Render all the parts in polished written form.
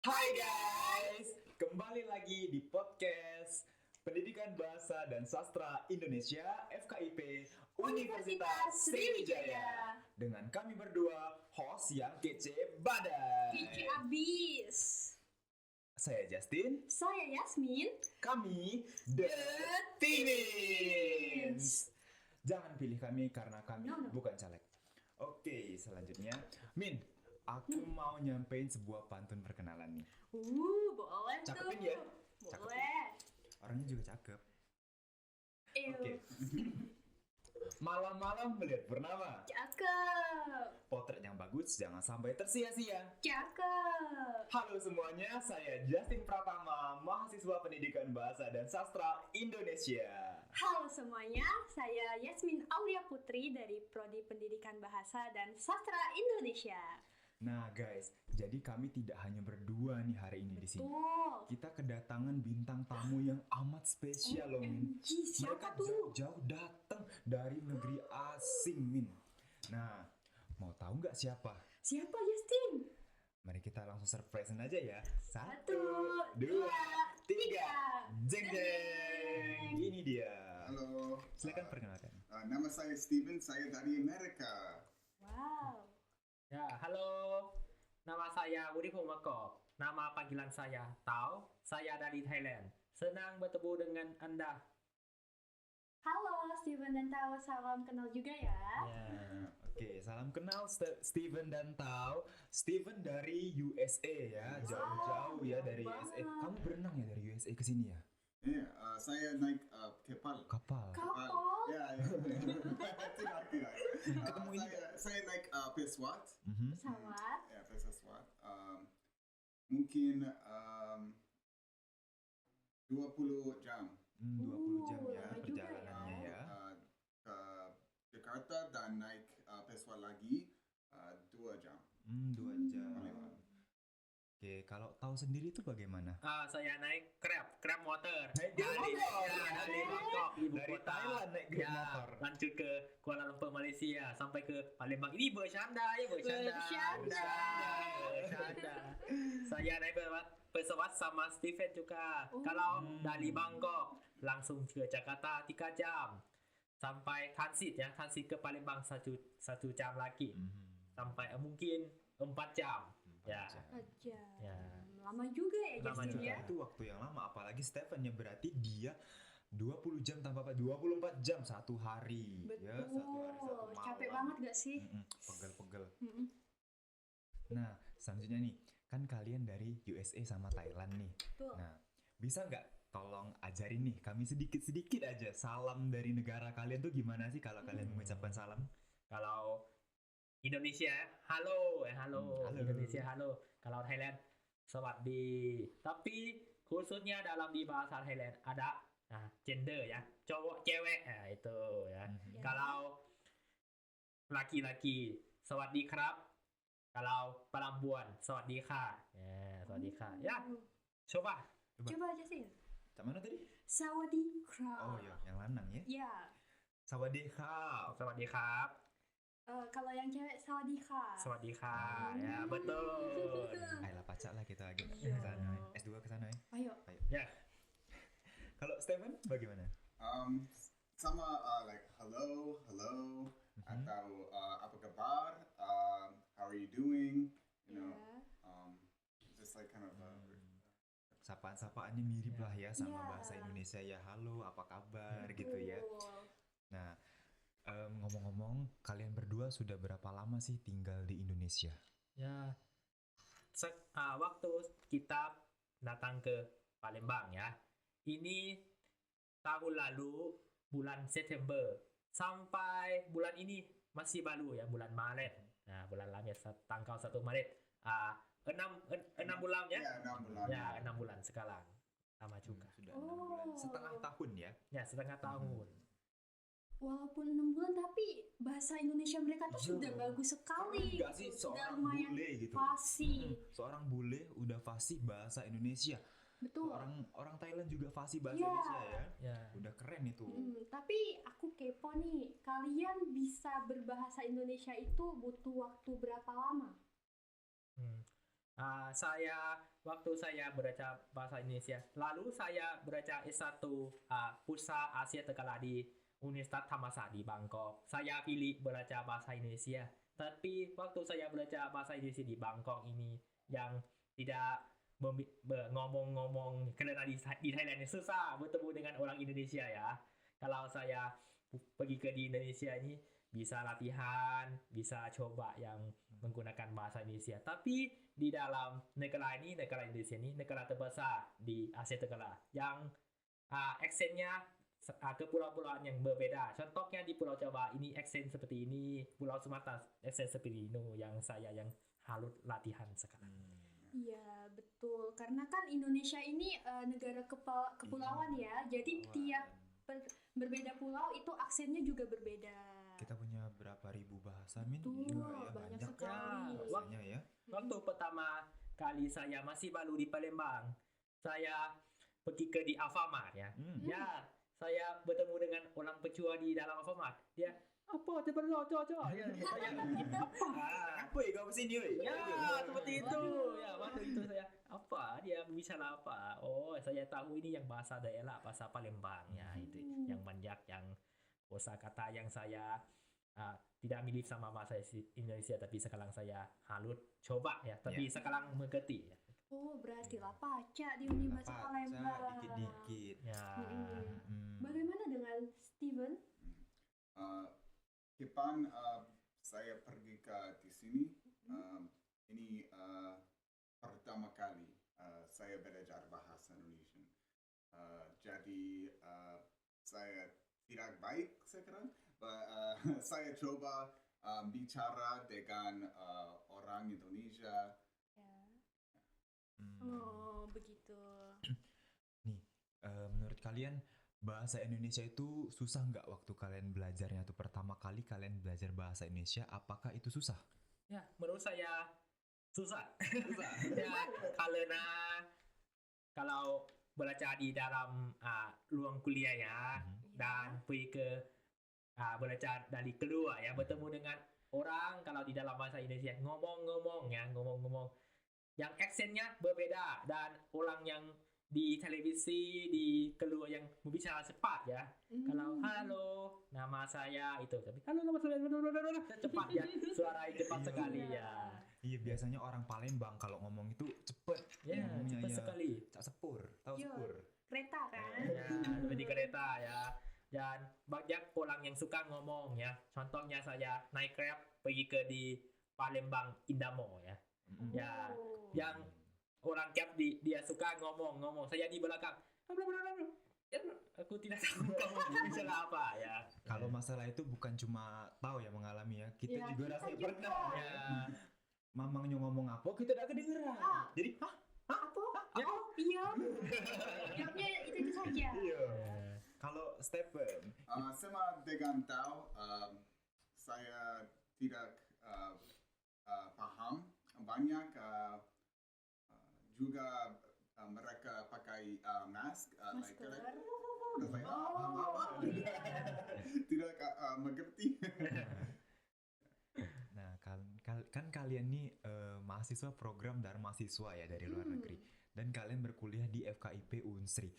Hai guys, kembali lagi di podcast Pendidikan Bahasa dan Sastra Indonesia FKIP Universitas Sriwijaya. Dengan kami berdua, host yang kece badai. Kece abis. Saya Justin, Saya Yasmin. kami The Teens. Jangan pilih kami karena kami No. bukan caleg. Oke, selanjutnya Min, aku mau nyampein sebuah pantun perkenalan nih. Boleh Cakepin tuh. ya? Boleh. Orangnya juga cakep. Ew. Oke. Malam-malam melihat purnama. Cakep. Potret yang bagus jangan sampai tersia-sia. Cakep. Halo semuanya, saya Justin Pratama, mahasiswa Pendidikan Bahasa dan Sastra Indonesia. Halo semuanya, saya Yasmin Aulia Putri dari Prodi Pendidikan Bahasa dan Sastra Indonesia. Nah guys, jadi kami tidak hanya berdua nih hari ini di sini. Tuh. Kita kedatangan bintang tamu yang amat spesial loh Min. OMG, siapa Mereka tuh? jauh-jauh datang dari negeri asing Min. Nah, mau tahu nggak siapa? Siapa Justin? Mari kita langsung surprisein aja ya. 1, 2, 3, jeng jeng. Ini dia. Halo, Silakan perkenalkan. nama saya Steven, saya dari Amerika. Wow. Ya, halo. Nama saya Budi Purwoko. Nama panggilan saya Tao. Saya dari Thailand. Senang bertemu dengan Anda. Halo Steven dan Tao, salam kenal juga ya. Ya. Oke, salam kenal Steven dan Tao. Steven dari USA ya, jauh-jauh ya dari USA. Kamu berenang ya dari USA ke sini ya? Iya, saya naik kapal. Kapal. Kapal? Ya, tidak. Ketemu ini Saya naik pesawat. Mhm. Pesawat. Ya, pesawat. Mungkin 20 jam 20 jam ya lama juga perjalanannya ya. ya. ke Jakarta dan naik pesawat lagi 2 jam. 2 jam. Palembang. Oke, kalau tahu sendiri itu bagaimana? Saya naik Grab motor. Naik Grab dari, motor. dari Bangkok, ibu Dari kota. Thailand naik Grab Ya, motor. lanjut ke Kuala Lumpur, Malaysia, sampai ke Palembang. Ini bercanda ya, bercanda. Bercanda. Bercanda. Saya naik pesawat sama Steven juga. Kalau dari Bangkok langsung ke Jakarta 3 jam. Sampai transit ke Palembang satu jam lagi. Sampai mungkin 4 jam. Ya. Aja. Ya. Lama juga ya Lama Justin juga. ya. Itu waktu yang lama, apalagi Stephen ya, berarti dia 20 jam tanpa apa? 24 jam satu hari. Betul. Ya, satu hari satu malam. Capek banget gak sih? Pegel-pegel. Mm-mm. Nah, selanjutnya nih, kan kalian dari USA sama Thailand nih. Betul. Nah, bisa nggak tolong ajarin nih kami sedikit-sedikit aja salam dari negara kalian tuh gimana sih kalau kalian mengucapkan salam? Kalau Indonesia, halo, halo. Halo. Indonesia, halo. Kalau Thailand, สวัสดี Tapi khususnya dalam di bahasa Thailand ada gender ya, cowok cewek, itu ya. Ya. Kalau laki-laki, สวัสดีครับ Kalau perempuan, สวัสดีค่ะ Ya, สวัสดีค่ะ Ya, coba. Coba Justin. Cak mana tadi? Sawadee krap. Oh iya, yang lanang ya. Ya. Sawadee-khap. สวัสดีครับ Kalau yang cewek sawadee krap. สวัสดีค่ะ Ya, betul. Ayolah pacak lah kita lagi Iya. ke sana. S2 ke sana ya. Ayo. Ya. Kalau Stephen bagaimana? Sama like hello, atau apa kabar, how are you doing, you know, just like kind of Sapaan-sapaannya mirip lah ya sama Iya. bahasa Indonesia ya. Halo, apa kabar Betul. gitu ya. Nah, ngomong-ngomong, kalian berdua sudah berapa lama sih tinggal di Indonesia? Ya, waktu kita datang ke Palembang ya, ini tahun lalu bulan September sampai bulan ini masih baru ya, bulan Maret. Nah, bulan lalu ya, tanggal 1 Maret. 6 bulan ya? ya 6 bulan. Ya, 6 bulan sekarang. Sama juga. Sudah 6 bulan. Oh. Setengah tahun ya. Ya, setengah tahun. Walaupun 6 bulan tapi bahasa Indonesia mereka tuh Iya. sudah bagus sekali. Enggak sih, Sudah seorang lumayan bule gitu. fasih. Seorang bule udah fasih bahasa Indonesia. Betul. Orang Thailand juga fasih bahasa Iya. Indonesia ya. Ya. Udah keren itu. Tapi aku kepo nih, kalian bisa berbahasa Indonesia itu butuh waktu berapa lama? Saya waktu saya belajar bahasa Indonesia, lalu saya belajar S1 Pusat Asia Tenggara di Universitas Thammasat di Bangkok. Saya pilih belajar bahasa Indonesia. Tapi waktu saya belajar bahasa Indonesia di Bangkok ini yang tidak ngomong-ngomong karena di Thailand ini susah bertemu dengan orang Indonesia ya. Kalau saya pergi ke di Indonesia ini bisa latihan, bisa coba yang menggunakan bahasa Indonesia. Tapi di dalam negara ini, negara Indonesia ini negara terbesar di Asia Tenggara yang aksennya kepulauan yang berbeda. Contohnya di Pulau Jawa ini aksen seperti ini, Pulau Sumatera aksen seperti ini yang saya yang harus latihan sekarang. Iya, betul. Karena kan Indonesia ini negara kepulauan ya. Jadi tiap berbeda pulau itu aksennya juga berbeda. Kita punya berapa ribu bahasa, Min? Betul, Iya, banyak banyak sekali. bahasanya ya. Waktu pertama kali saya masih baru di Palembang, saya pergi ke di Alfamart ya. Ya, saya bertemu dengan orang penjual di dalam Alfamart. Dia apa coba ya, saya Apa ya kau kesini, weh? ya seperti itu ya. Waktu itu saya apa dia bicara apa, oh saya tahu ini yang bahasa daerah, bahasa Palembang ya. Itu yang banyak yang kosakata yang saya tidak mirip sama bahasa Indonesia, tapi sekarang saya harus coba ya, tapi sekarang mengerti ya. Oh, berarti lah paca di Universitas Palembang. Dikit-dikit. Ya. Bagaimana dengan Steven? Kapan saya pergi ke di sini, ini pertama kali saya belajar bahasa Indonesia. Jadi saya tidak baik sekarang, saya coba bicara dengan orang Indonesia. Oh, begitu. Nih, menurut kalian bahasa Indonesia itu susah nggak waktu kalian belajarnya tuh pertama kali kalian belajar bahasa Indonesia? Apakah itu susah? Ya, menurut saya susah. Ya, karena kalau belajar di dalam ruang kuliah ya, dan pergi ke belajar dari keluar ya, bertemu dengan orang kalau di dalam bahasa Indonesia ngomong-ngomong yang aksennya berbeda, dan orang yang di televisi di keluar yang berbicara cepat ya. Kalau halo nama saya itu, tapi halo nama saya cepat ya, suara cepat sekali ya. Iya, biasanya orang Palembang kalau ngomong itu cepet. Ya, ngomongnya cepat ya. sekali. Cak sepur, tahu Iya. sepur? Kereta kan? Ya, di kereta ya. Dan banyak orang yang suka ngomong ya. Contohnya saya naik Grab pergi ke di Palembang Indamo ya. Ya, Oh. yang orang Grab dia suka ngomong. Saya di belakang. Ya, aku tidak tahu kamu bicara apa ya. Kalau masalah itu bukan cuma tahu ya mengalami ya, kita Ya, juga kita rasanya juga. pernah. Ya, Mamangnya ngomong apa kita tidak kedengeran. Jadi Apa? Oh, iya. Jawabnya itu saja. kalau Stephen, Sama dengan tahu, saya tidak paham banyak juga mereka pakai mask, Masker. tidak mengerti. nah kan kalian nih mahasiswa program Dharma Mahasiswa ya dari luar negeri, dan kalian berkuliah di FKIP Unsri.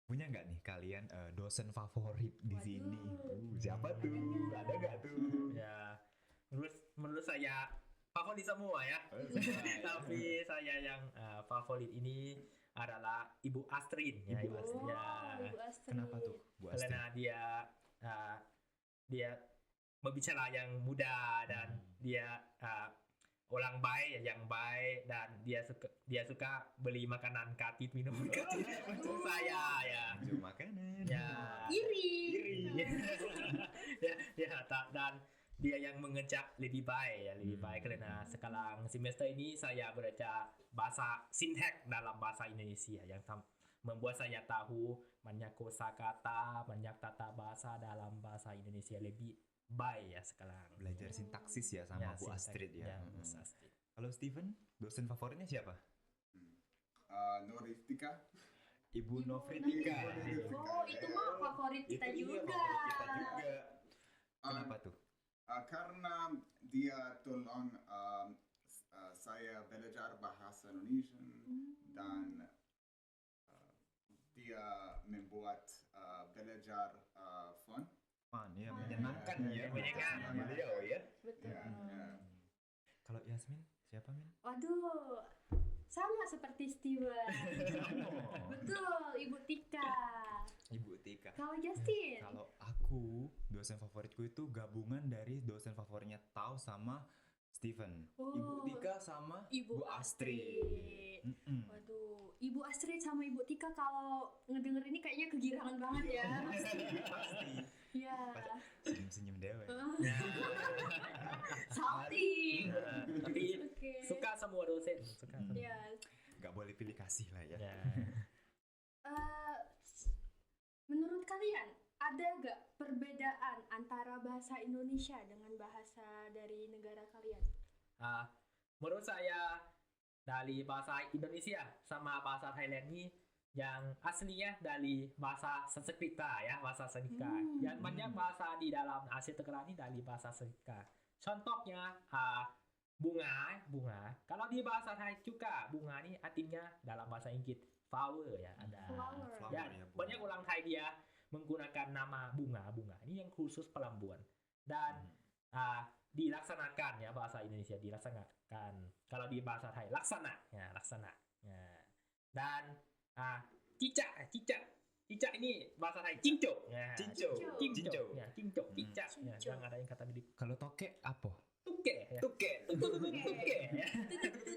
Punya nggak nih kalian dosen favorit di sini? Siapa tuh? Ada nggak tuh? ya. Menurut saya favorit semua ya. Tapi saya yang favorit ini adalah Ibu Astrid ya. Ibu Astrid. Ya. Oh, Ibu Astrid. Kenapa tuh, Bu Astrid? Karena dia berbicara yang mudah, dan dia orang baik yang baik, dan dia suka beli makanan kaki minum kaki untuk saya ya. Jual makanan. Ya. Iri. Dan dia yang mengejak lebih baik karena sekarang semester ini saya belajar bahasa sintek dalam bahasa Indonesia yang membuat saya tahu banyak kosakata, banyak tata bahasa dalam bahasa Indonesia lebih baik ya sekarang. Belajar sintaksis ya sama Bu sintek. Astrid ya. Bu Astrid. Kalau Steven, dosen favoritnya siapa? Noristika. Ibu Novritika. Oh, itu mah favorit kita Itu iya, juga. favorit kita juga. Kenapa tuh? Karena dia tolong saya belajar bahasa Indonesian dan dia membuat belajar fun. Fun ya, Fun. menyenangkan ya. Menyenangkan. Beliau ya. Betul. Ya, ya. Kalau Yasmin, siapa Min? Waduh, sama seperti Steven. Betul, Ibu Tika. Ibu Tika. Kalau Justin? Kalau aku, dosen favoritku itu gabungan dari dosen favoritnya Tau sama Steven. Oh, Ibu Tika sama Ibu Bu Astrid. Mm-mm. Waduh, Ibu Astrid sama Ibu Tika kalau ngedenger ini kayaknya kegirangan banget ya. Pasti. Iya. Senyum-senyum dewe. Salting. Tapi Oke. suka semua dosen, suka semua. Ya. Gak boleh pilih kasih lah ya. Ya. Eh, menurut kalian ada gak perbedaan antara bahasa Indonesia dengan bahasa dari negara kalian? Ah, menurut saya dari bahasa Indonesia sama bahasa Thailand ini yang aslinya dari bahasa Sanskerta ya, bahasa Sanskerta. Yang banyak bahasa di dalam Asia Tenggara ini dari bahasa Sanskerta. Contohnya bunga. Kalau di bahasa Thai juga bunga ini artinya dalam bahasa Inggris flower ya, ada. Flower. Ya, bunga. banyak orang Thai dia menggunakan nama bunga ini yang khusus perempuan dan dilaksanakan ya, bahasa Indonesia dilaksanakan. Kalau di bahasa Thai laksana ya, laksana ya. Dan cicak ini bahasa Thai cincok ya. Cincok. Cincok ya, cincok Hmm. cicak ya, Cincok. yang ada yang kata mirip Kalau toke apa? tuke ya. Tuke. Tuke ya.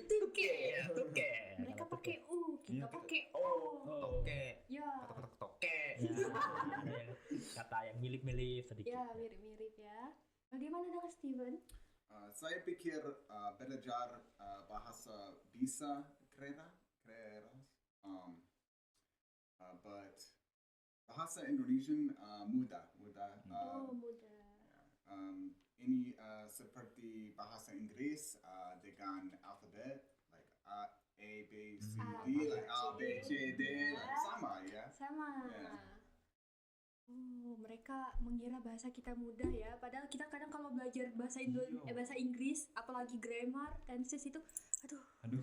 Tuke. Ya, tuke. Mereka Kalau pakai U, kita Iya, pakai O. Oh. Toke. Ya. Kotok-kotok toke. Ya, ada yang kata yang mirip-mirip sedikit. Ya, mirip-mirip ya. Bagaimana dengan Steven? Saya pikir belajar bahasa bisa keras, but bahasa Indonesian mudah. Oh, muda. Ini seperti bahasa Inggris dengan alfabet like A, B, C, A, D, like A, B, C, D, Ya. like sama ya. Sama. Ya. Oh, mereka mengira bahasa kita mudah ya. Padahal kita kadang kalau belajar bahasa Iya. bahasa Inggris, apalagi grammar, tenses itu, aduh, Aduh.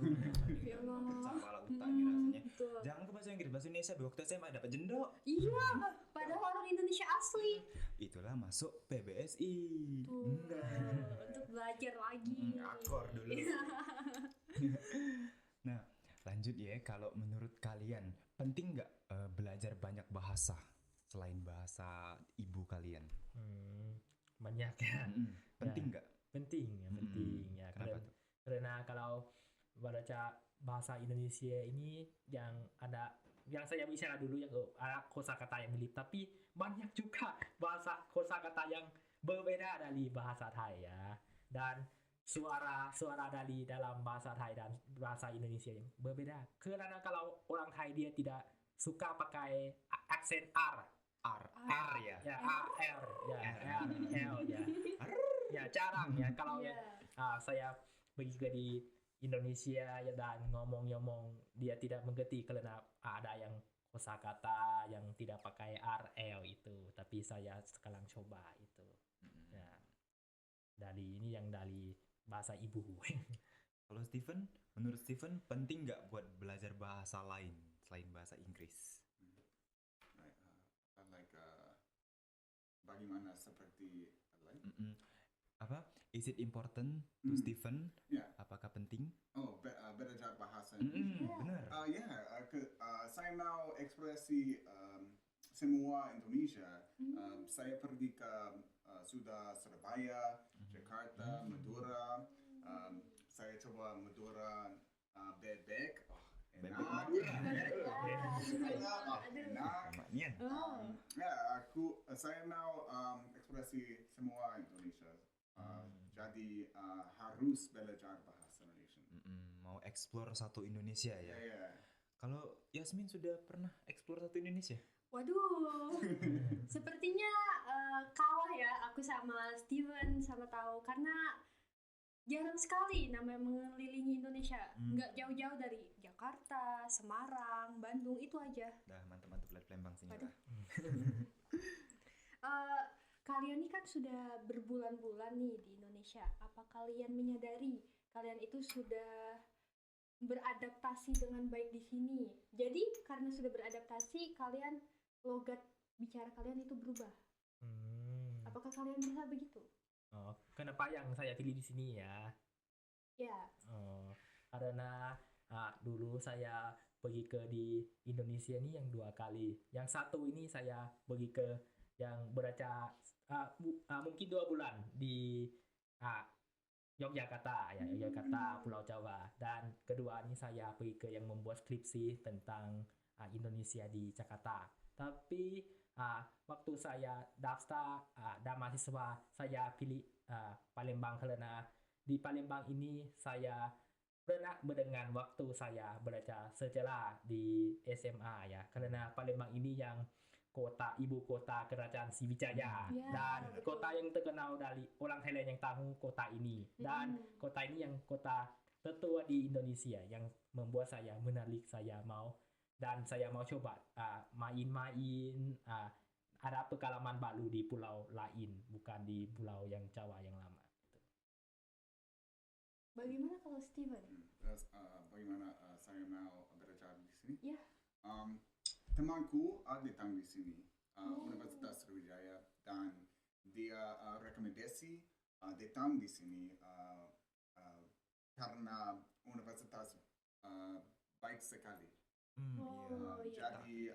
ya Allah. Kepala otak nih rasanya. Betul. Jangan ke bahasa Inggris, bahasa Indonesia waktu SMA dapat jendok. Iya, padahal orang Indonesia asli. Itulah masuk PBSI. Tuh, Nah. untuk belajar lagi. Akor dulu. Nah, lanjut ya. Kalau menurut kalian penting nggak belajar banyak bahasa selain bahasa ibu kalian? Banyak ya. Penting nggak? Penting ya, penting ya. Kenapa Karena, tuh? karena kalau baca bahasa Indonesia ini yang ada, yang saya bicara dulu yang ada kosakata yang mirip, tapi banyak juga bahasa kosakata yang berbeda dari bahasa Thai ya. Dan suara dari dalam bahasa Thai dan bahasa Indonesia yang berbeda. Karena kalau orang Thai dia tidak suka pakai aksen R. R ya. Ya, R ya, R L ya. Ya, jarang ya kalau Iya. saya pergi ke di Indonesia ya, dan ngomong dia tidak mengerti karena ada yang kosakata yang tidak pakai RL itu, tapi saya sekarang coba itu ya, dari ini yang dari bahasa ibu. Kalau Steven, menurut Steven penting nggak buat belajar bahasa lain selain bahasa Inggris? Right, like bagaimana seperti like Apa? Is it important to Steven? Ya. Apakah penting? belajar bahasa Indonesia. Benar. Saya mau ekspresi semua Indonesia. Saya pergi ke sudah Surabaya, Jakarta, Madura. Saya coba Madura bebek. Bebek Enak. Madura. Enak. Namanya. Oh, Saya mau ekspresi semua Indonesia. Jadi harus belajar bahasa Indonesia. Mau explore satu Indonesia ya. Ya. Kalau Yasmin sudah pernah explore satu Indonesia? waduh. Sepertinya kalah ya aku sama Steven sama tahu karena jarang sekali namanya mengelilingi Indonesia. Nggak jauh-jauh dari Jakarta, Semarang, Bandung itu aja. Dah mantap-mantap lihat Palembang sini Waduh. lah. Kalian ini kan sudah berbulan-bulan nih di Indonesia. Apa kalian menyadari kalian itu sudah beradaptasi dengan baik di sini. Jadi karena sudah beradaptasi, kalian logat bicara kalian itu berubah. Apakah kalian merasa begitu? Oh, kenapa yang saya pilih di sini ya? Ya. Oh, karena dulu saya pergi ke di Indonesia ini yang 2 kali. Yang satu ini saya pergi ke yang beraca mungkin 2 bulan di ah, Yogyakarta ya, Yogyakarta, Pulau Jawa. Dan kedua ini saya pergi ke yang membuat skripsi tentang Indonesia di Jakarta. Tapi waktu saya daftar dan mahasiswa, saya pilih Palembang karena di Palembang ini saya pernah mendengar waktu saya belajar sejarah di SMA ya, karena Palembang ini yang ibu kota kerajaan Sriwijaya, Ya, dan betul. kota yang terkenal dari orang Thailand yang tahu kota ini, dan kota ini yang kota tertua di Indonesia yang membuat saya menarik, saya mau coba main-main, ada pengalaman baru di pulau lain, bukan di pulau yang Jawa yang lama. Bagaimana kalau Steven? Terus bagaimana saya mau belajar di sini? Ya. Temanku datang di sini, Universitas Sriwijaya, dan dia rekomendasi datang di sini karena universitas baik sekali. Oh, iya. Jadi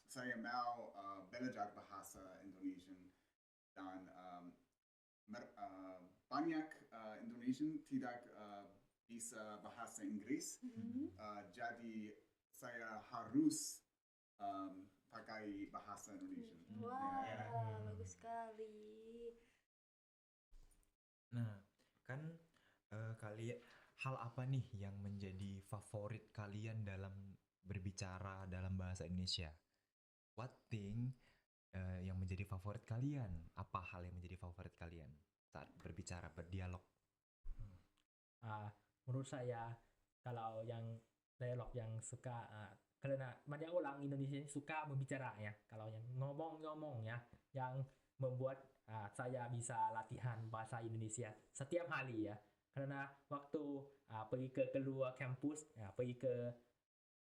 saya mau belajar bahasa Indonesian, dan banyak Indonesian tidak bisa bahasa Inggris, jadi saya harus pakai bahasa Indonesian. Wah, bagus sekali. Nah, kan kalian hal apa nih yang menjadi favorit kalian dalam berbicara dalam bahasa Indonesia? What thing yang menjadi favorit kalian? Apa hal yang menjadi favorit kalian saat berbicara, berdialog? Menurut saya, kalau yang dialog yang suka, karena banyak orang Indonesia ini suka berbicara ya, kalau yang ngomong-ngomong ya, yang membuat saya bisa latihan bahasa Indonesia setiap hari ya, karena waktu pergi ke keluar kampus, pergi ke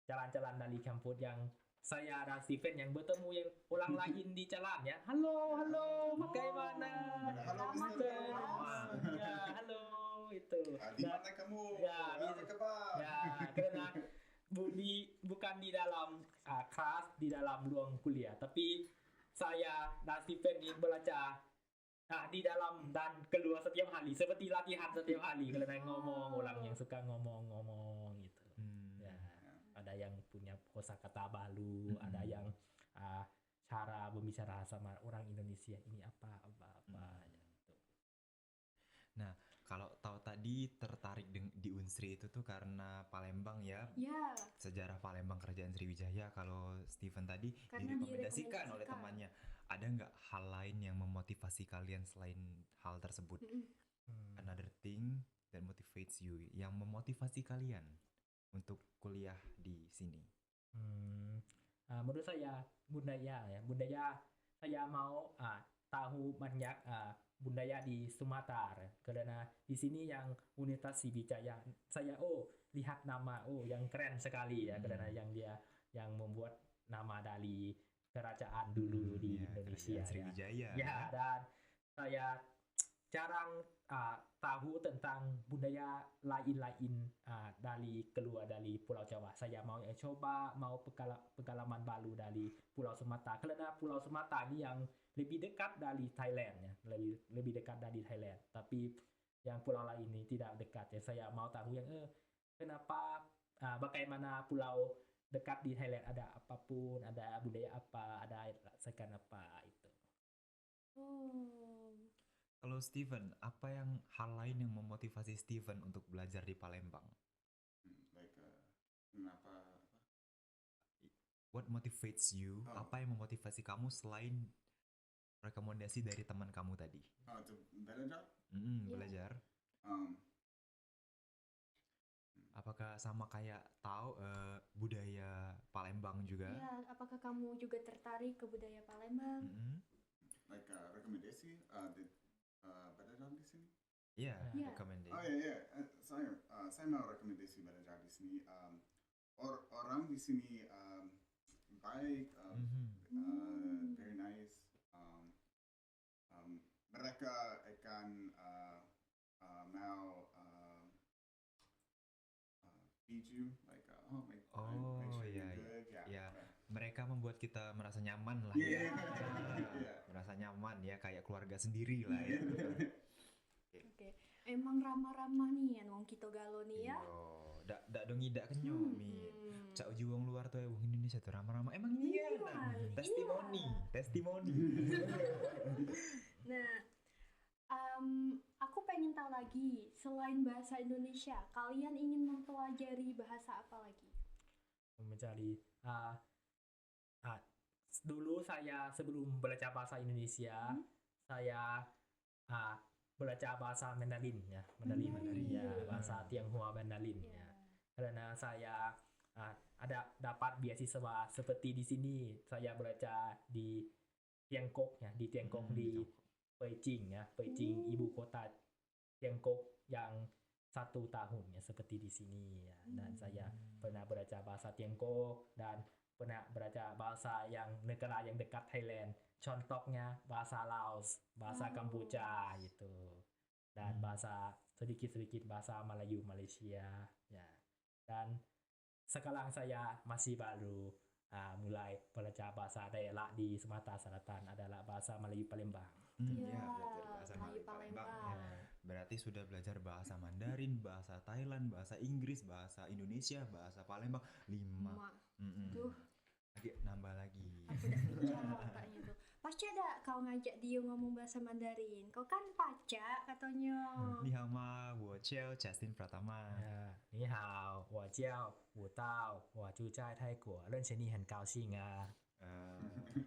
jalan-jalan dari kampus, yang saya dan Steven yang bertemu yang orang lain di jalan ya, halo, bagaimana? Halo, Sama Mr. ya. Ya, halo itu. Di mana kamu? Ya, Apa kabar? Ya, karena bukan di dalam kelas, di dalam ruang kuliah, tapi saya dan Steven ini belajar di dalam dan keluar setiap hari, seperti latihan setiap hari, karena ngomong, orang yang suka ngomong gitu. Ya, ada yang punya kosakata baru, ada yang cara berbicara sama orang Indonesia ini apa gitu. Nah, kalau tahu tadi tertarik di Unsri itu tuh karena Palembang ya. Ya, Sejarah Palembang Kerajaan Sriwijaya. Kalau Steven tadi Karena direkomendasikan oleh direkomendasikan. temannya. Ada nggak hal lain yang memotivasi kalian selain hal tersebut? Another thing that motivates you, yang memotivasi kalian untuk kuliah di sini. Menurut saya budaya saya mau tahu banyak budaya di Sumatera, karena di sini yang Universitas Sriwijaya, saya lihat nama yang keren sekali ya, karena yang membuat nama dari kerajaan dulu di Indonesia Kerajaan Sriwijaya. ya, dan saya jarang tahu tentang budaya lain-lain dari keluar dari Pulau Jawa. Saya mau pengalaman baru dari Pulau Sumatera, karena Pulau Sumatera ini yang lebih dekat dari Thailand ya, lebih dekat dari Thailand. Tapi yang pulau lain ini tidak dekat ya. Saya mau tahu yang kenapa, bagaimana pulau dekat di Thailand, ada apapun, ada budaya apa, ada rasakan apa itu. Kalau Steven, apa yang hal lain yang memotivasi Steven untuk belajar di Palembang? Kenapa? What motivates you? Apa yang memotivasi kamu selain rekomendasi dari teman kamu tadi? Untuk belajar? Belajar. Apakah sama kayak tahu budaya Palembang juga? Ya, apakah kamu juga tertarik ke budaya Palembang? Rekomendasi belajar di sini? Iya, Iya. recommendation. Oh ya, saya mau rekomendasi belajar di sini. Orang di sini baik, very nice. Mereka akan mau feed you like make sure iya, you're good. iya. Yeah. Mereka membuat kita merasa nyaman lah Iya. ya. Iya. Merasa nyaman ya, kayak keluarga sendiri lah ya. Oke. Emang ramah-ramah nih ya wong kita galo nih ya. Iya, dak dong idak kenyo mi. Cak uji wong luar tuh wong Indonesia tuh ramah-ramah. Emang iya nah. Testimoni. Nah, aku pengen tahu lagi, selain bahasa Indonesia, kalian ingin mempelajari bahasa apa lagi? Mencari dulu saya sebelum belajar bahasa Indonesia, saya belajar bahasa Mandarin ya, Mandarin ya, bahasa Tionghoa Mandarin ya. Karena saya ada dapat beasiswa seperti di sini, saya belajar di Tiongkok ya, di Tiongkok di Beijing ya, Beijing ibu kota Tiongkok yang 1 tahun ya seperti di sini ya. Dan saya pernah belajar bahasa Tiongkok dan pernah belajar bahasa yang negara yang dekat Thailand. Contohnya bahasa Laos, bahasa Kamboja gitu. Dan bahasa sedikit-sedikit bahasa Melayu Malaysia ya. Dan sekarang saya masih baru mulai belajar bahasa daerah di Sumatera Selatan adalah bahasa Melayu Palembang. Iya, Iya, belajar bahasa Melayu Melayu Palembang. Palembang. Berarti sudah belajar bahasa Mandarin, bahasa Thailand, bahasa Inggris, bahasa Indonesia, bahasa Palembang 5. Tuh, Lagi nambah lagi. aku udah bicara katanya tuh. Pasti ada kau ngajak dia ngomong bahasa Mandarin. Kau kan pacak katanya. Ni hao ma, wo chiao, Justin Pratama. 你好，我叫武道，我住在泰国，认识你很高兴啊。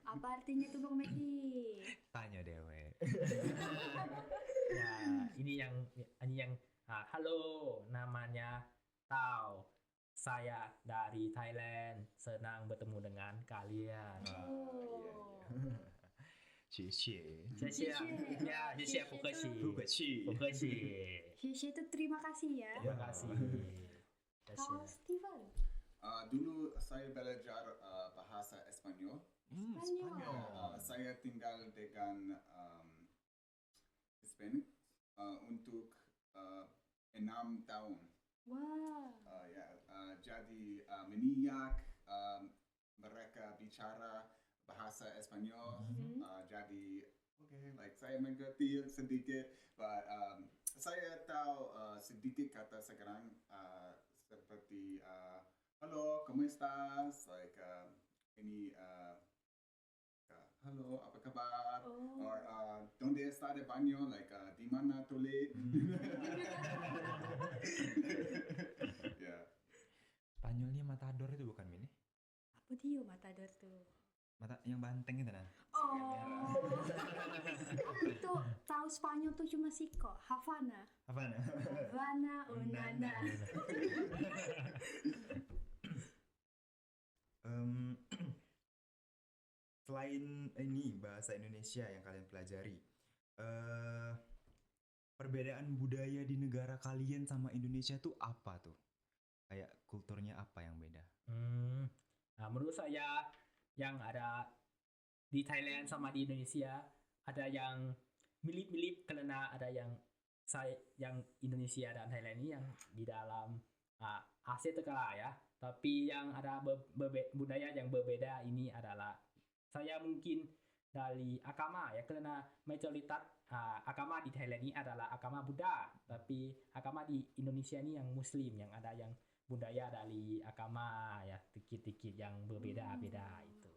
Apa artinya tuh Bang Meki? Tanya dewe. Ya, ini yang halo, namanya Tao. Saya dari Thailand, senang bertemu dengan kalian. Oh. 谢谢。谢谢ya, 谢谢不客气，不客气。不客气， Shisha itu terima kasih ya. terima kasih. Kau Steven. Dulu saya belajar bahasa Espanyol. Spanyol. Saya tinggal dengan Hispanic untuk 6 tahun. Wah. Jadi meniak mereka bicara bahasa Espanyol. Jadi like saya mengerti sedikit, but saya tahu sedikit kata sekarang seperti halo, ¿cómo estás? Like ini halo, apa kabar? Or ¿dónde está el baño? Like di mana toilet? Yeah. Spanyolnya matador itu bukan Min? Apa dia matador tuh? Mata yang banteng itu nah. Oh. Aku tuh tahu Spanyol tuh cuma Siko, Havana. Apa nah? Havana, Unana. Selain ini bahasa Indonesia yang kalian pelajari, perbedaan budaya di negara kalian sama Indonesia tuh apa tuh? Kayak kulturnya apa yang beda? Menurut saya yang ada di Thailand sama di Indonesia ada yang mirip-mirip karena ada yang Indonesia dan Thailand ini yang di dalam Asia Tenggara ya. Tapi yang ada budaya yang berbeda ini adalah saya mungkin dari agama ya, karena mayoritas agama di Thailand ini adalah agama Buddha, tapi agama di Indonesia ini yang Muslim, yang ada yang budaya dari agama ya dikit-dikit yang berbeda-beda itu.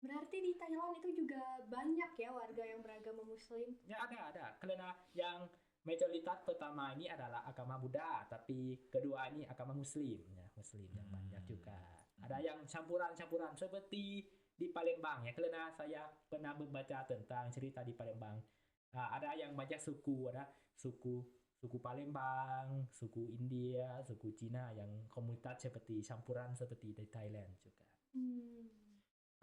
Berarti di Thailand itu juga banyak ya warga yang beragama Muslim? Ya ada, karena yang mayoritas pertama ini adalah agama Buddha, tapi kedua ini agama Muslim ya, Muslim yang banyak juga. Ada yang campuran-campuran seperti di Palembang ya, karena saya pernah membaca tentang cerita di Palembang. Ada yang banyak suku, ada suku Palembang, suku India, suku Cina yang komunitas seperti campuran seperti di Thailand juga.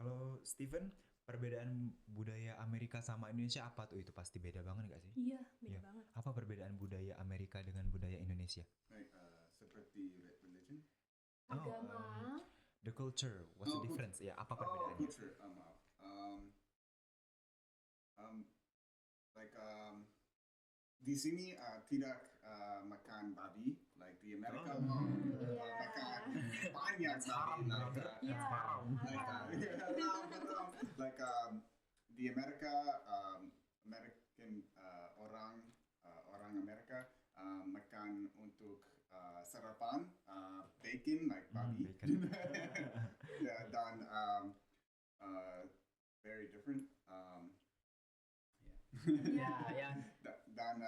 Kalau Steven, Perbedaan budaya Amerika sama Indonesia apa tuh? Itu pasti beda banget gak sih? Iya, beda Iya. banget. Apa perbedaan budaya Amerika dengan budaya Indonesia? Like seperti religion. Oh, Agama. The culture, what's the Oh, difference? Ya, apa Oh, perbedaannya? culture. Maaf. Like di sini tidak makan babi. Like di Amerika Oh. Iya. makan banyak babi. Iya, haram. Like di Amerika, American orang Amerika makan untuk sarapan bacon like babi. Bacon. Yeah, dan very different. Iya. Ya, Dan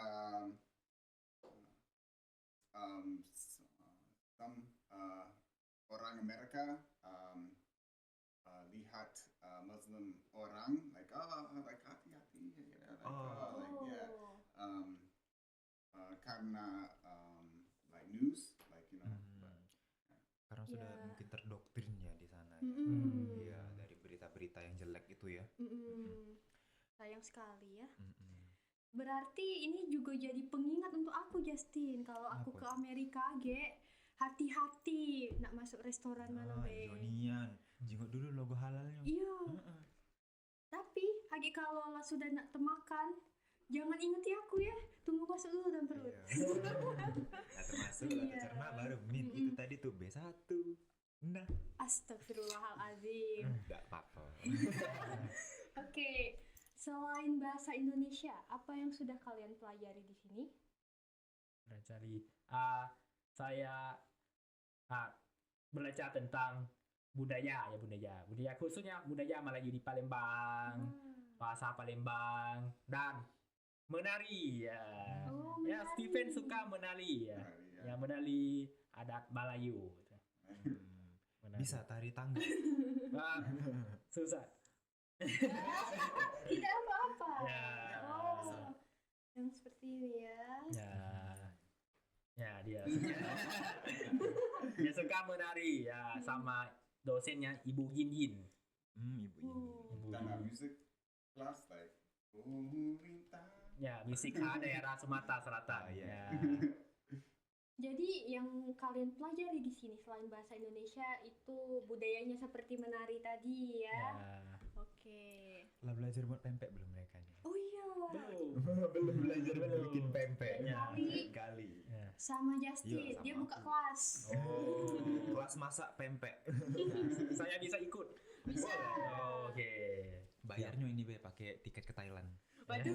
some orang Amerika lihat Muslim orang like like hati-hati, you know, like Oh. like yeah, Oh. karena like news, like you know. Karena sudah Iya. mungkin terdoktrin ya di sana. Mm-mm. Iya, dari berita-berita yang jelek itu ya. Mm-mm. Sayang sekali ya. Mm-mm. Berarti ini juga jadi pengingat untuk aku, Justin. Kalau aku Apa ke tuh? Amerika, hati-hati nak masuk restoran mana be. Jonian, jenguk dulu logo halalnya. Iya. Heeh. Tapi Age kalau lah sudah nak temakan, jangan ingeti aku ya. Tunggu masuk dulu dalam perut. Iya. Nah, termasuk lah Iya. cerna baru min itu tadi tuh B1. Nah, Astagfirullahaladzim. enggak apa-apa. Oke, selain bahasa Indonesia, apa yang sudah kalian pelajari di sini? Jadi saya belajar tentang budaya khususnya budaya Melayu di Palembang, bahasa Palembang dan menari ya. Oh, Ya, menari. Steven suka menari ya. Ya, menari adat Melayu. Menari. Bisa tari tangga. Ah, susah. Tidak apa-apa. Ya. Oh, yang seperti ini ya. Ya, dia dia suka menari ya, sama dosennya Ibu Yin Yin. Ibu ini. Ibu Dan Yin. music class like pemerintah. Ya, musik khas daerah Sumatera Selatan. Ah, iya. Ya. Jadi yang kalian pelajari di sini selain bahasa Indonesia itu budayanya seperti menari tadi ya. Ya. Oke. Lah belajar buat pempek belum mereka nih? Oh iya. Belum belajar Belum. bikin pempek. Ya. Kali. Ya. Sama Justin, Iya, sama dia buka aku. kelas. Oh, kelas masak pempek. Saya bisa ikut. Bisa. Oke. Bayarnya ini be pakai tiket ke Thailand. Waduh,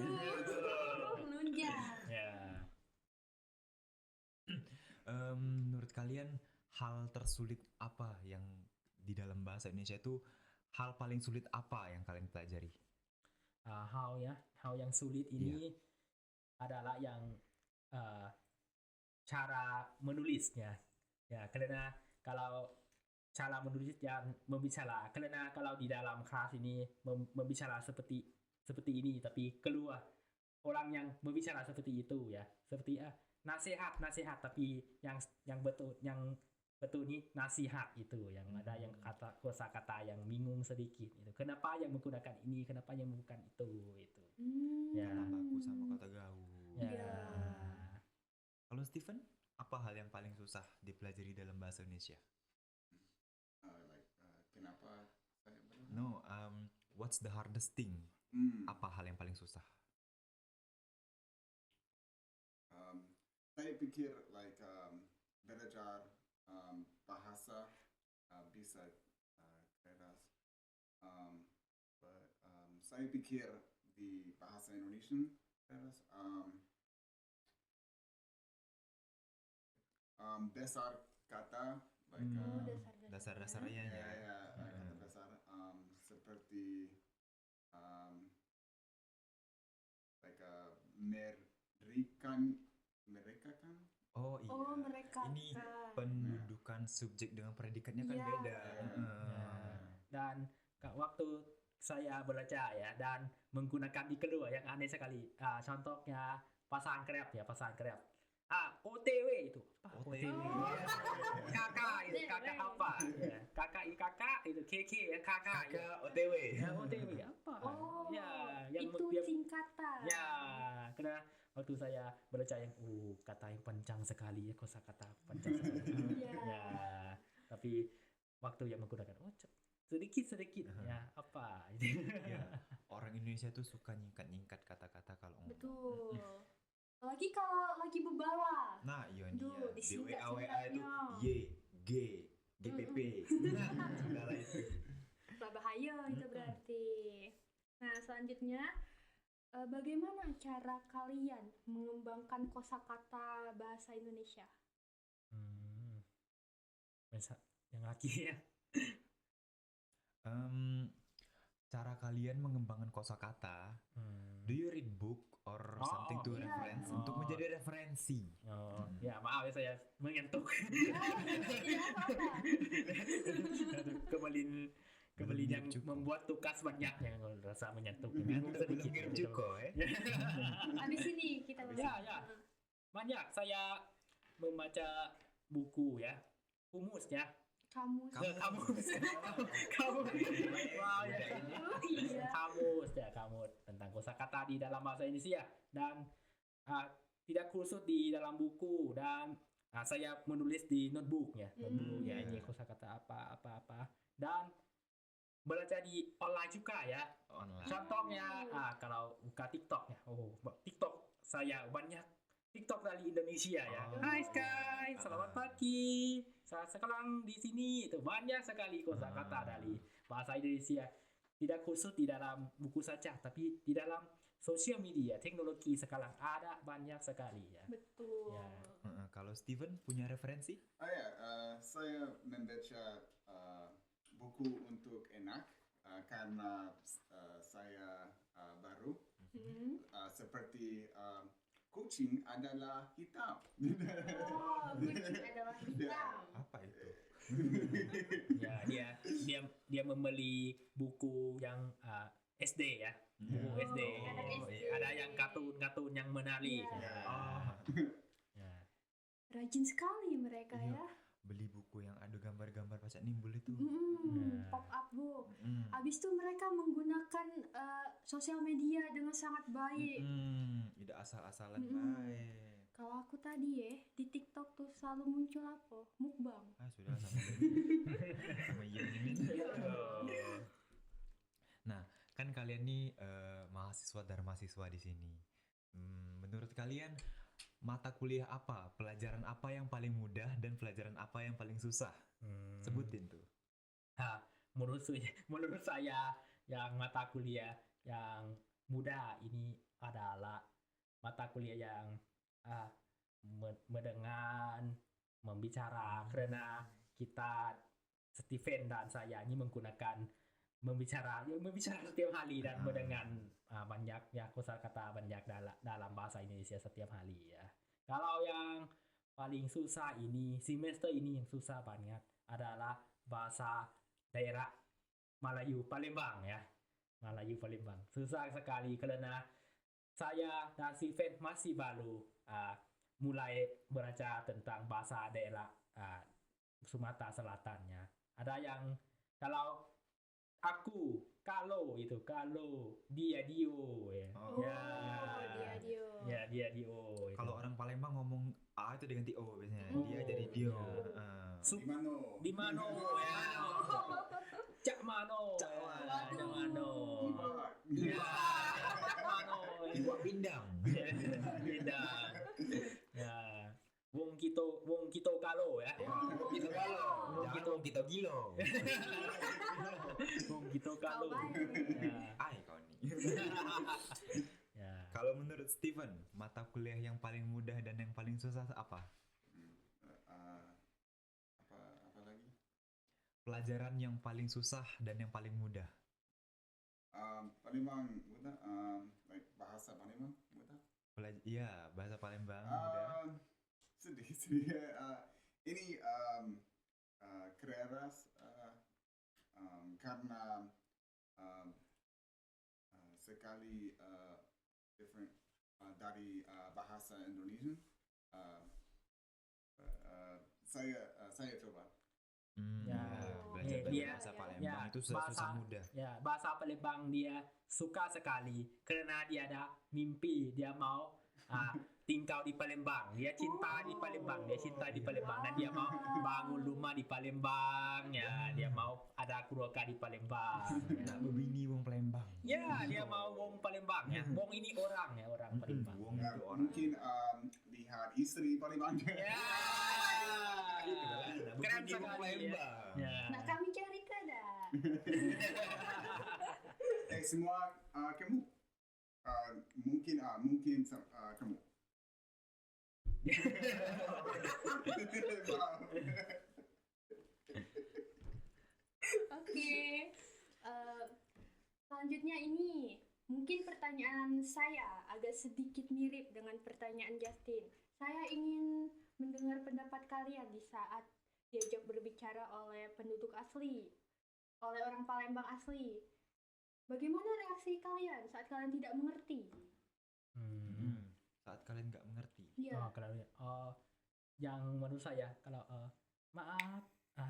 menunjang. Ya. Menurut kalian hal tersulit apa yang di dalam bahasa Indonesia itu, hal paling sulit apa yang kalian pelajari? Hal yang sulit ini adalah yang cara menulisnya. Ya, karena kalau cara menulis yang membicara, karena kalau di dalam kelas ini membicara seperti ini, tapi keluar orang yang berbicara seperti itu ya, seperti nasihat, tapi yang betul ini nasihat itu yang ada yang kosakata yang bingung sedikit itu. Kenapa yang menggunakan ini, kenapa yang menggunakan itu. Ya. Kata baku sama kata gaul. Ya. Iya. Kalau Steven, apa hal yang paling susah dipelajari dalam bahasa Indonesia? Kenapa saya bilang? No, what's the hardest thing? Apa hal yang paling susah? Saya pikir like belajar bahasa bisa keras. But saya pikir di bahasa Indonesia keras. Dasar kata like Oh, Dasar-dasarnya ya, ya. kata dasar seperti like mereka kan Oh iya. Oh, mereka. Ini pendudukan subjek dengan predikatnya kan Iya. beda. Dan waktu saya belajar ya dan menggunakan di kedua yang aneh sekali. Contohnya pasangan krep. OTW itu. OTW. Kakak apa? Ya. Kakak kakak itu KK ya kakak ya. Kakak OTW. Ya OTW apa? Oh, Ya yang itu yang singkatan. ya karena waktu saya baca yang kata yang panjang sekali ya kosakata panjang sekali. Ya. Ya tapi waktu yang menggunakan sedikit ya apa Ya, orang Indonesia tuh suka nyingkat-nyingkat kata-kata kalau ngomong. Betul. Apalagi kalau lagi berbala. Nah, iya Duh, dia. Di disingkat WA itu singkatnya. Y, G, GPP. Nah, segala itu. Berbahaya itu berarti. Nah, selanjutnya bagaimana cara kalian mengembangkan kosakata bahasa Indonesia? yang laki ya. Cara kalian mengembangkan kosakata, do you read book or something to iya. reference untuk menjadi referensi? Ya maaf ya saya menyentuh. Tidak apa-apa. Kembali yang Cukup. membuat tugas banyak yang rasa menyentuh. Belum kirim cukup Habis ini kita Ya. Banyak saya membaca buku ya. Humus ya. Kamus. Kamus. Wow, ya. Iya. Kamus tentang kosakata di dalam bahasa Indonesia dan tidak khusus di dalam buku dan saya menulis di notebook ya. Notebook ya ini kosakata apa dan belajar di online juga ya. Online. Contohnya kalau buka TikTok ya. TikTok saya banyak TikTok dari Indonesia ya. Hai Sky, selamat pagi. Saya sekarang di sini itu banyak sekali kosakata dari bahasa Indonesia. Tidak khusus di dalam buku saja, tapi di dalam sosial media, teknologi sekarang ada banyak sekali ya. Betul. Ya. Kalau Steven punya referensi? Saya membaca buku untuk enak karena saya baru seperti kucing adalah hitam. Kucing adalah hitam. Apa itu? Ya, dia membeli buku yang SD ya. Buku SD. anak SD. Ada yang kartun yang menarik. Iya. Ya. Rajin sekali mereka ya. Beli buku yang ada gambar-gambar pas nimbul itu. Pop up book. Habis itu mereka menggunakan sosial media dengan sangat baik. Tidak asal-asalan baik. Kalau aku tadi di TikTok tuh selalu muncul apa? Mukbang. Sudah sama sama Yemin. Nah, kan kalian nih mahasiswa dan mahasiswa di sini. Menurut kalian mata kuliah apa, pelajaran apa yang paling mudah dan pelajaran apa yang paling susah? Sebutin tuh. Menurut saya yang mata kuliah yang mudah ini adalah mata kuliah yang mendengar, membicara karena kita Steven dan saya ini menggunakan membicara setiap hari dan mendengar banyak ya kosakata banyak dalam bahasa Indonesia setiap hari ya. Kalau yang paling susah ini semester ini yang susah banget adalah bahasa daerah Melayu Palembang ya. Melayu Palembang. Susah sekali karena saya dan Steven masih baru mulai belajar tentang bahasa daerah Sumatera Selatan ya. Ada yang kalau dia dio ya. Dia dio. Kalau orang Palembang ngomong A itu diganti O biasanya. Dia jadi dio. Di mana? ya. Cak mano. Iya. Cak mano. Iwak pindang. Pindang. Ya. Wong kito kalo ya. Kita gilo. Wong kito kalo. Ai kau nih. Ya. Kalau menurut Steven, mata kuliah yang paling mudah dan yang paling susah apa? Apa lagi? Pelajaran yang paling susah dan yang paling mudah. Palembang mudah. Bahasa Palembang mudah. Iya, bahasa Palembang mudah. Sedih. Ini keras karena sekali different dari bahasa Indonesia. Saya coba. Ya. Belajar Dia- bahasa ya. Palembang Ya, itu susah bahasa- mudah. Ya, bahasa Palembang dia suka sekali karena dia ada mimpi dia mau tinggal di Palembang. Dia cinta di Palembang, dia cinta di Palembang dan dia mau bangun rumah di Palembang. Ya, dia mau ada keluarga di Palembang. Nak berbini wong Palembang. Ya, dia mau wong Palembang ya. Wong ini orang ya, orang Palembang. Wong Ya, itu orang. mungkin lihat istri Palembang. Ya. Keren Berbini wong sekali ya. Palembang. Ya. Nah, kami cari kada. Semua kamu mungkin kamu. Oke. Selanjutnya ini mungkin pertanyaan saya agak sedikit mirip dengan pertanyaan Justin. Saya ingin mendengar pendapat kalian di saat diajak berbicara oleh penduduk asli, oleh orang Palembang asli. Bagaimana reaksi kalian saat kalian tidak mengerti? Saat kalian nggak mengerti. Iya. Oh, kalau yang menurut saya kalau maaf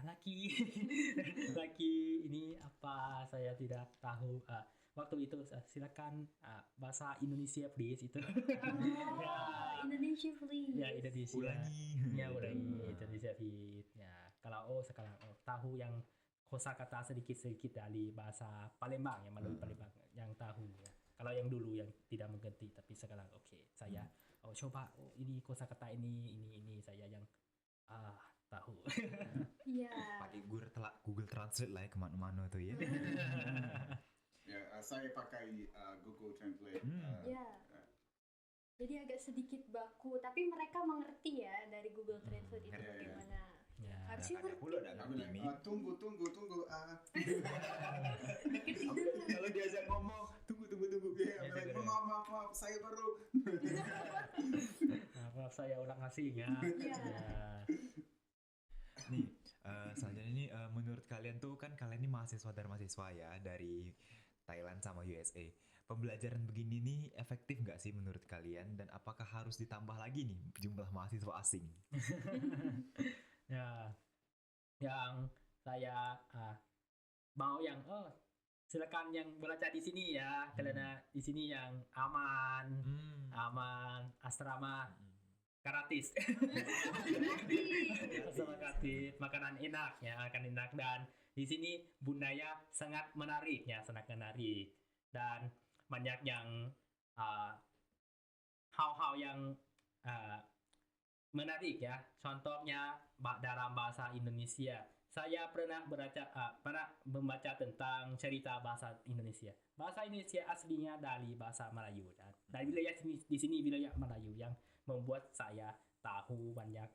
laki laki ini apa saya tidak tahu waktu itu silakan bahasa Indonesia please itu Oh, Indonesia please. ya Indonesia Ulangi. ya ulangi Indonesia please ya kalau sekarang tahu yang kosakata sedikit dari bahasa Palembang yang melalui Palembang yang tahu ya kalau yang dulu yang tidak mengerti tapi sekarang oke saya coba ini kosakata ini saya yang tahu. Iya. Pakai Google Translate lah ya kemana-mana tuh ya. Ya, saya pakai Google Translate. Iya. Jadi agak sedikit baku, tapi mereka mengerti ya dari Google Translate itu ngerti. bagaimana. Ya. Harusnya Ada ngerti. pula dah Aku ngerti Mi. bilang, tunggu. Kalau diajak ngomong, tunggu. Ya, maaf, saya baru. Maaf saya orang asing ya. Iya. Ya. Nih, selanjutnya ini menurut kalian tuh kan kalian ini mahasiswa dan mahasiswa ya dari Thailand sama USA. Pembelajaran begini nih efektif nggak sih menurut kalian dan apakah harus ditambah lagi nih jumlah mahasiswa asing? Ya, yang saya mau yang silakan yang belajar di sini ya karena di sini yang aman asrama gratis asrama gratis makanan enak dan di sini budaya sangat menarik dan banyak yang hal-hal yang menarik ya. Contohnya dalam bahasa Indonesia. Saya pernah membaca tentang cerita bahasa Indonesia. Bahasa Indonesia aslinya dari bahasa Melayu dan dari wilayah di sini wilayah Melayu yang membuat saya tahu banyak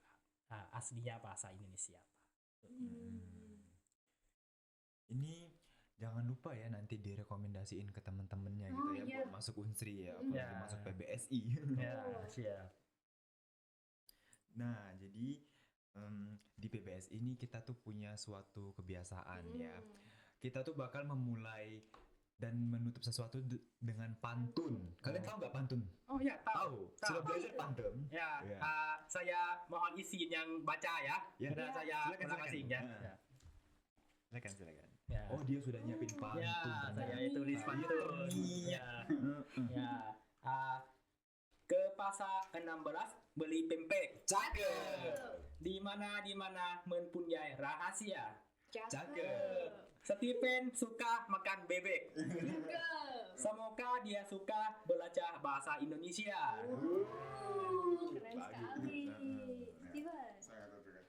aslinya bahasa Indonesia. Ini jangan lupa ya nanti direkomendasiin ke temen-temennya gitu Oh, ya iya. buat masuk Unsri ya, apalagi Ya. masuk PBSI. Ya, siap. Nah, jadi di PBSI ini kita tuh punya suatu kebiasaan ya. Kita tuh bakal memulai dan menutup sesuatu dengan pantun. Kalian tahu nggak pantun? Oh ya, tahu. Sudah belajar pantun? Ya, Ya. saya mohon izin yang baca ya. Ya. Karena saya orang asing ya. Nah. Silakan. Ya. Oh, dia sudah nyiapin pantun. Ya, saya tulis pantun. Ya. Ya. Ke pasar 16 beli pempek. Cakep. Di mana mempunyai rahasia. Cakep. Stephen suka makan bebek. Semoga dia suka belajar bahasa Indonesia. Keren sekali. Steven. Saya ada juga.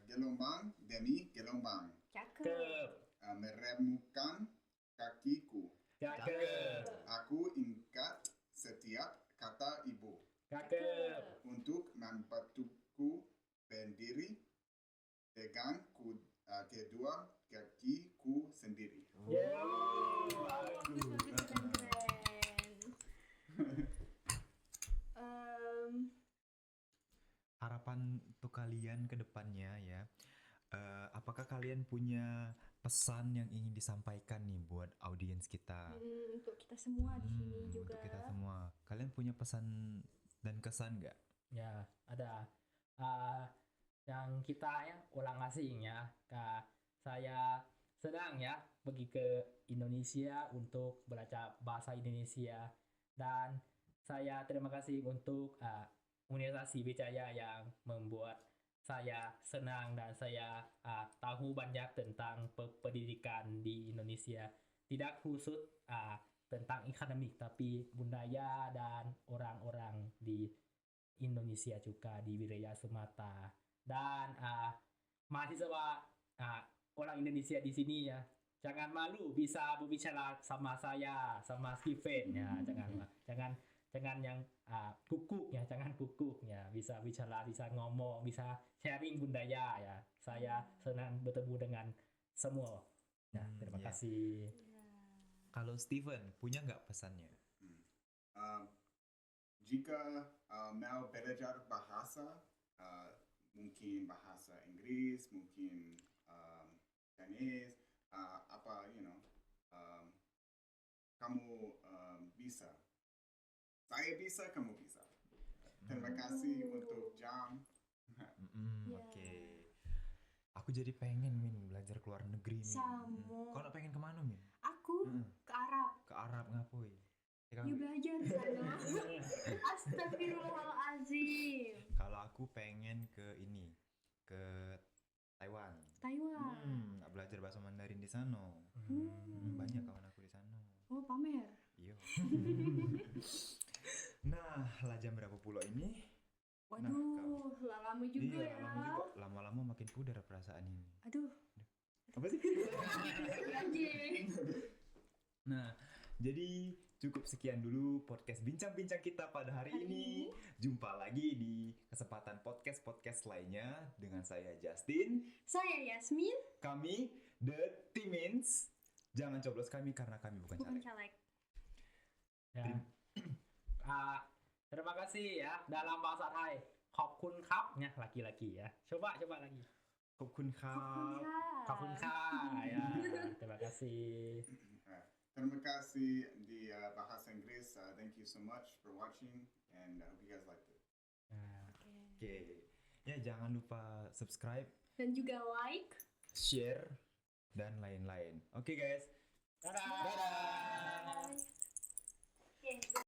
Gelombang demi gelombang, Cakep. meremukkan kakiku. Cakep. Aku ingat setiap kata ibu Cakep. untuk membantuku berdiri dengan kedua kakiku sendiri. Yeah. Bagus, keren. Harapan untuk kalian ke depannya ya. Apakah kalian punya pesan yang ingin disampaikan nih buat audiens kita? Untuk kita semua di sini juga. Untuk kita semua. Kalian punya pesan dan kesan nggak? Ya, ada yang kita ya orang asing ya saya senang ya pergi ke Indonesia untuk belajar bahasa Indonesia, dan saya terima kasih untuk Universitas Sriwijaya yang membuat saya senang dan saya tahu banyak tentang pendidikan di Indonesia, tidak khusus tentang akademik tapi budaya dan orang-orang di Indonesia juga di wilayah Sumatera. Dan mahasiswa orang Indonesia di sini ya, jangan malu bisa berbicara sama saya, sama Steven ya, jangan yang kukuk ya, jangan kukuk ya, bisa bicara, bisa ngomong, bisa sharing budaya ya. Saya senang bertemu dengan semua. Ya, terima Ya. kasih. Kalau Steven punya nggak pesannya? Jika mau belajar bahasa, mungkin bahasa Inggris, mungkin Chinese, kamu bisa. Saya bisa, kamu bisa. Terima kasih untuk jam. Ya. Oke. Aku jadi pengen belajar ke luar negeri Min. Sama. Kau nak pengen kemana Min? Aku ke Arab. Ke Arab ngapoi? You belajar di sana. Astagfirullahalazim. Kalau aku pengen ke ini, ke Taiwan. Taiwan. Nak belajar bahasa Mandarin di sana. Hmm. Banyak kawan aku di sana. Oh, pamer. Iya. Nah, lah jam berapa pula ini? Waduh, lama juga Iya, ya. lama juga. Lama-lama makin pudar perasaan ini. Aduh. Apa sih? Anjing. Nah, jadi cukup sekian dulu podcast bincang-bincang kita pada hari ini. Jumpa lagi di kesempatan podcast-podcast lainnya dengan saya Justin. Saya Yasmin, Kami The Timins. Jangan coblos kami karena kami bukan bukan caleg. caleg. Ya. Terima kasih ya dalam bahasa Thai. Khop kun khap ya, laki-laki ya. Coba lagi. Kokun Kap. Khop kun kha ya. Terima kasih. Terima kasih di bahasa Inggris. Thank you so much for watching, and I hope you guys liked it. Ya. Oke. Ya, jangan lupa subscribe, Dan juga like. share, dan lain-lain. Oke guys. Dadah. Dadah. Oke.